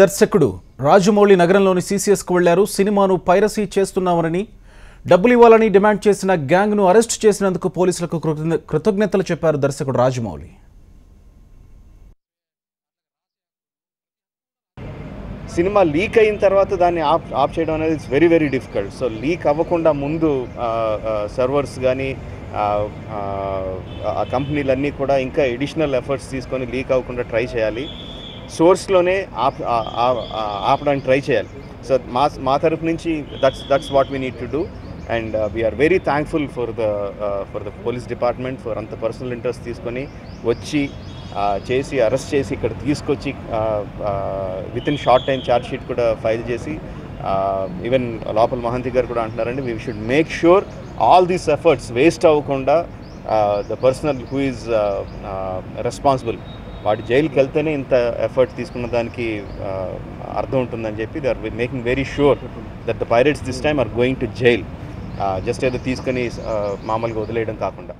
దర్శకుడు రాజమౌళి నగరంలోని సీసీఎస్కు వెళ్లారు. సినిమాను పైరసీ చేస్తున్నామని డబ్బులు ఇవ్వాలని డిమాండ్ చేసిన గ్యాంగ్ను అరెస్ట్ చేసినందుకు పోలీసులకు కృతజ్ఞతలు చెప్పారు దర్శకుడు రాజమౌళి. సినిమా లీక్ అయిన తర్వాత దాన్ని ఆఫ్ చేయడం అనేది it's very very difficult. So leak అవ్వకుండా ముందు సర్వర్స్ కానీ ఆ కంపెనీలన్నీ కూడా ఇంకా ఎడిషనల్ ఎఫర్ట్స్ తీసుకొని లీక్ అవ్వకుండా ట్రై చేయాలి. సోర్స్లోనే ఆపడానికి ట్రై చేయాలి. సో మా తరఫు నుంచి that's what we need to do. And we're very thankful for the police department for అంత పర్సనల్ ఇంట్రెస్ట్ తీసుకొని వచ్చి చేసి అరెస్ట్ చేసి ఇక్కడ తీసుకొచ్చి with in short time charge sheet కూడా ఫైల్ చేసి ఈవెన్ లోపల మహంతి గారు కూడా అంటున్నారండి, we should make sure all these efforts waste అవ్వకుండా the personal who is responsible వాటి జైలుకి వెళ్తేనే ఇంత ఎఫర్ట్ తీసుకున్న దానికి అర్థం ఉంటుందని చెప్పి they are making very sure that the pirates this time are going to jail. Just ఏదో తీసుకొని మామూలుగా వదిలేయడం కాకుండా.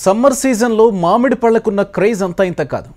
సమ్మర్ సీజన్లో మామిడి పళ్ళకున్న క్రేజ్ అంతా ఇంత కాదు.